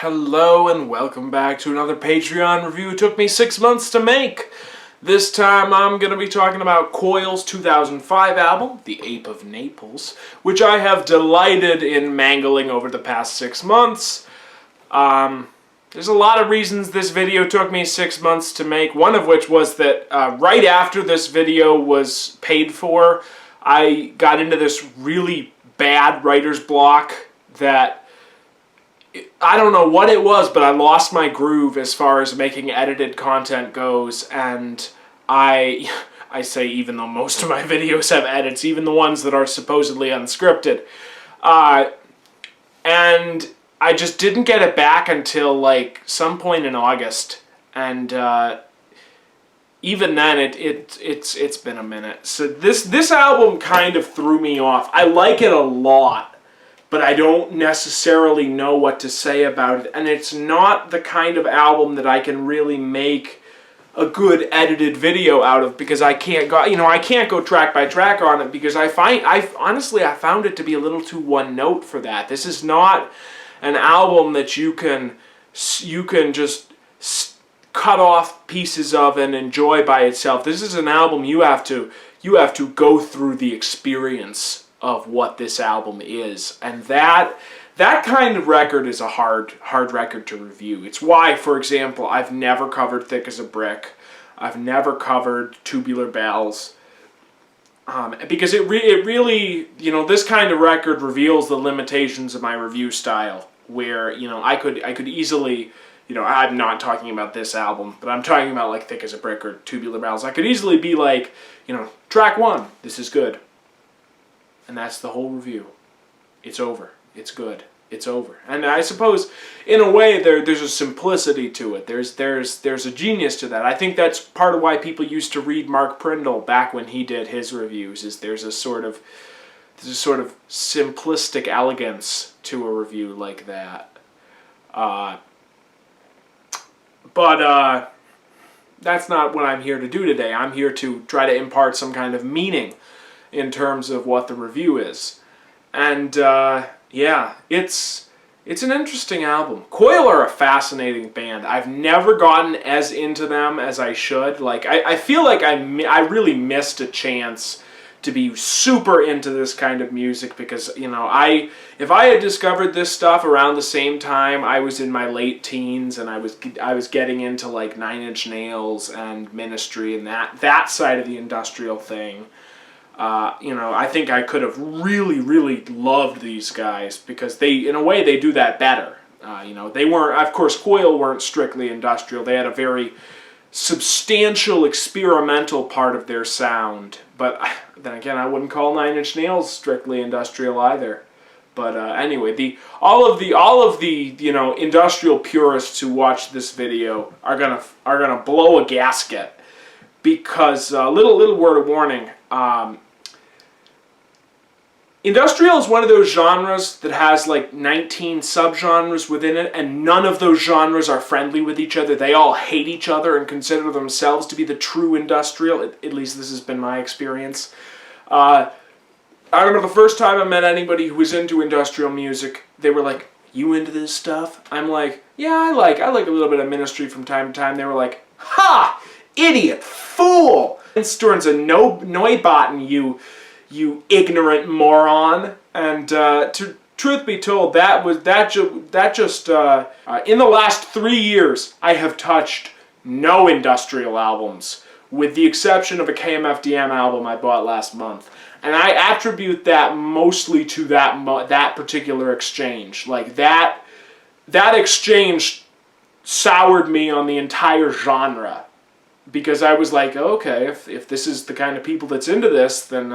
Hello and welcome back to another Patreon review it took me 6 months to make. This time I'm going to be talking about Coil's 2005 album, The Ape of Naples, which I have delighted in mangling over the past 6 months. There's a lot of reasons this video took me 6 months to make, one of which was that right after this video was paid for, I got into this really bad writer's block that I don't know what it was, but I lost my groove as far as making edited content goes, and I say even though most of my videos have edits, even the ones that are supposedly unscripted, and I just didn't get it back until like some point in August, and even then it's been a minute. So this album kind of threw me off. I like it a lot, but I don't necessarily know what to say about it. And it's not the kind of album that I can really make a good edited video out of, because I can't go track by track on it, because honestly I found it to be a little too one note for that. This is not an album that you can just cut off pieces of and enjoy by itself. This is an album you have to go through the experience of what this album is, and that kind of record is a hard record to review. It's why, for example, I've never covered Thick as a Brick. I've never covered Tubular Bells, because it really, this kind of record reveals the limitations of my review style, where, I could easily, I'm not talking about this album, but I'm talking about like Thick as a Brick or Tubular Bells. I could easily be like, track 1, this is good. And that's the whole review. It's over. It's good. It's over. And I suppose, in a way, there's a simplicity to it. There's a genius to that. I think that's part of why people used to read Mark Prindle back when he did his reviews. Is there's a sort of simplistic elegance to a review like that. But that's not what I'm here to do today. I'm here to try to impart some kind of meaning in terms of what the review is. And yeah, it's an interesting album. Coil are a fascinating band. I've never gotten as into them as I should. Like, I feel like I really missed a chance to be super into this kind of music, because, if I had discovered this stuff around the same time I was in my late teens, and I was getting into like Nine Inch Nails and Ministry and that side of the industrial thing, I think I could have really, really loved these guys, because they, in a way, they do that better. They weren't, of course, Coil weren't strictly industrial. They had a very substantial experimental part of their sound, but then again, I wouldn't call Nine Inch Nails strictly industrial either. But anyway, all of the industrial purists who watch this video are gonna blow a gasket, because little word of warning. Industrial is one of those genres that has like 19 subgenres within it, and none of those genres are friendly with each other. They all hate each other and consider themselves to be the true industrial. At least this has been my experience. I remember the first time I met anybody who was into industrial music, they were like, "You into this stuff?" I'm like, "Yeah, I like a little bit of Ministry from time to time." They were like, "Ha! Idiot! Fool! Storn's a Neubauten, you ignorant moron." And truth be told, in the last 3 years, I have touched no industrial albums, with the exception of a KMFDM album I bought last month. And I attribute that mostly to that particular exchange. Like, that exchange soured me on the entire genre, because I was like, okay, if this is the kind of people that's into this, then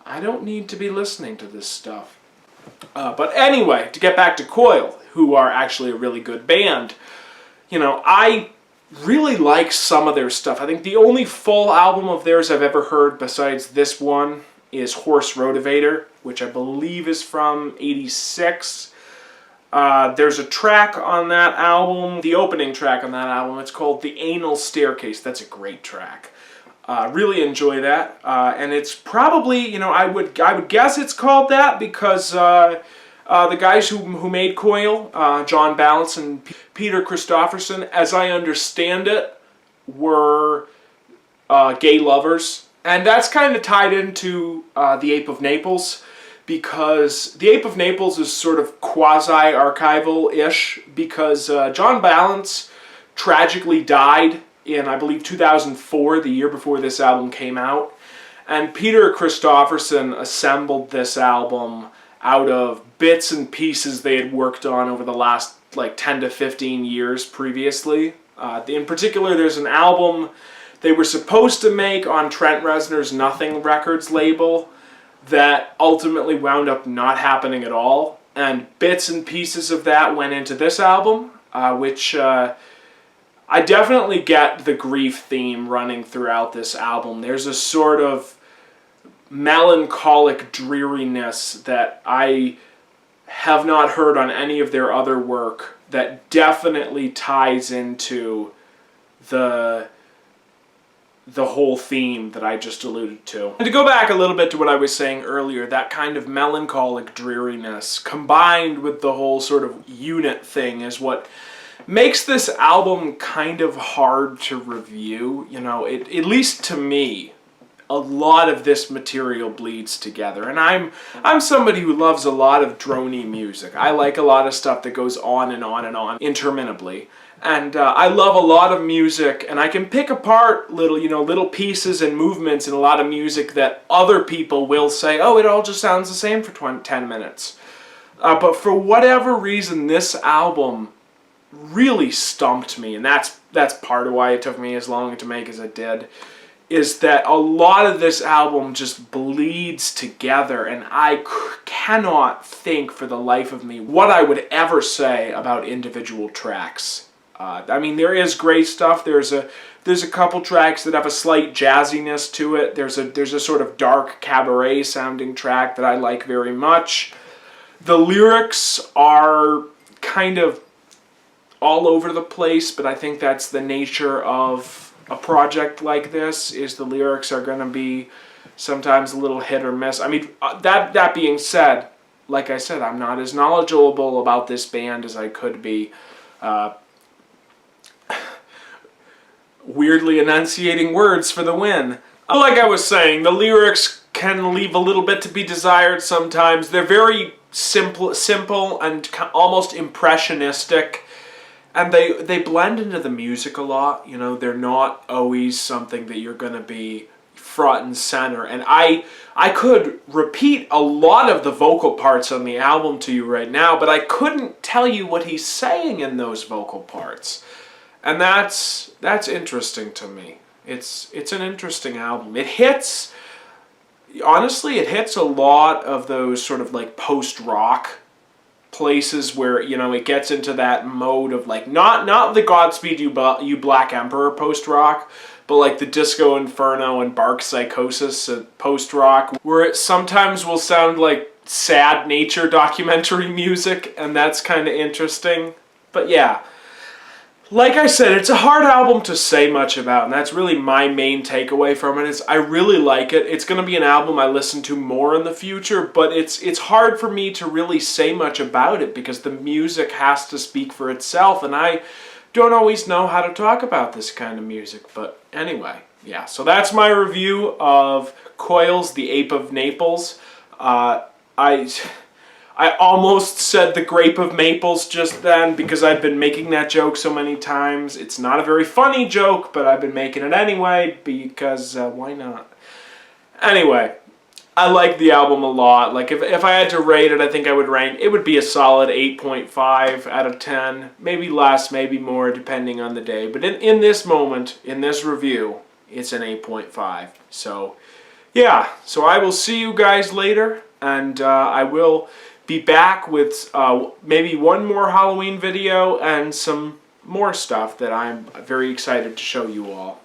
I don't need to be listening to this stuff. But anyway, to get back to Coil, who are actually a really good band, I really like some of their stuff. I think the only full album of theirs I've ever heard besides this one is Horse Rotivator, which I believe is from '86. There's a track on that album, the opening track on that album, it's called The Anal Staircase. That's a great track. Really enjoy that. And it's probably, I would guess it's called that because The guys who made Coil, John Balance and Peter Christopherson, as I understand it, were gay lovers. And that's kind of tied into The Ape of Naples, because The Ape of Naples is sort of quasi-archival-ish, because John Balance tragically died in, I believe, 2004, the year before this album came out. And Peter Christopherson assembled this album out of bits and pieces they had worked on over the last like 10 to 15 years previously. In particular, there's an album they were supposed to make on Trent Reznor's Nothing Records label that ultimately wound up not happening at all. And bits and pieces of that went into this album, which I definitely get the grief theme running throughout this album. There's a sort of melancholic dreariness that I have not heard on any of their other work that definitely ties into the whole theme that I just alluded to. And to go back a little bit to what I was saying earlier, that kind of melancholic dreariness combined with the whole sort of unit thing is what makes this album kind of hard to review. You know, at least to me, a lot of this material bleeds together. And I'm somebody who loves a lot of drony music. I like a lot of stuff that goes on and on and on interminably. And I love a lot of music, and I can pick apart little pieces and movements in a lot of music that other people will say, oh, it all just sounds the same for 10 minutes. But for whatever reason, this album really stumped me, and that's part of why it took me as long to make as it did, is that a lot of this album just bleeds together, and I cannot think for the life of me what I would ever say about individual tracks. I mean, there is great stuff. There's a couple tracks that have a slight jazziness to it. There's a sort of dark cabaret sounding track that I like very much. The lyrics are kind of all over the place, but I think that's the nature of a project like this, is the lyrics are going to be sometimes a little hit or miss. I mean, that being said, like I said, I'm not as knowledgeable about this band as I could be. Weirdly enunciating words for the win. Like I was saying, the lyrics can leave a little bit to be desired sometimes. They're very simple and almost impressionistic, and they blend into the music a lot. You know, they're not always something that you're going to be front and center. And I could repeat a lot of the vocal parts on the album to you right now, but I couldn't tell you what he's saying in those vocal parts. And that's interesting to me. It's an interesting album. It hits, honestly, it hits a lot of those sort of like post-rock places where, you know, it gets into that mode of like, not the Godspeed You Black Emperor post-rock, but like the Disco Inferno and Bark Psychosis post-rock, where it sometimes will sound like sad nature documentary music, and that's kind of interesting. But yeah. Like I said, it's a hard album to say much about, and that's really my main takeaway from it, is I really like it. It's going to be an album I listen to more in the future, but it's hard for me to really say much about it because the music has to speak for itself, and I don't always know how to talk about this kind of music. But anyway, yeah, so that's my review of Coil's The Ape of Naples. I almost said the Grape of Maples just then because I've been making that joke so many times. It's not a very funny joke, but I've been making it anyway because why not? Anyway, I like the album a lot. Like if I had to rate it, I think I would rank, it would be a solid 8.5 out of 10. Maybe less, maybe more, depending on the day. But in this moment, in this review, it's an 8.5. So, yeah. So I will see you guys later, and I will be back with maybe one more Halloween video and some more stuff that I'm very excited to show you all.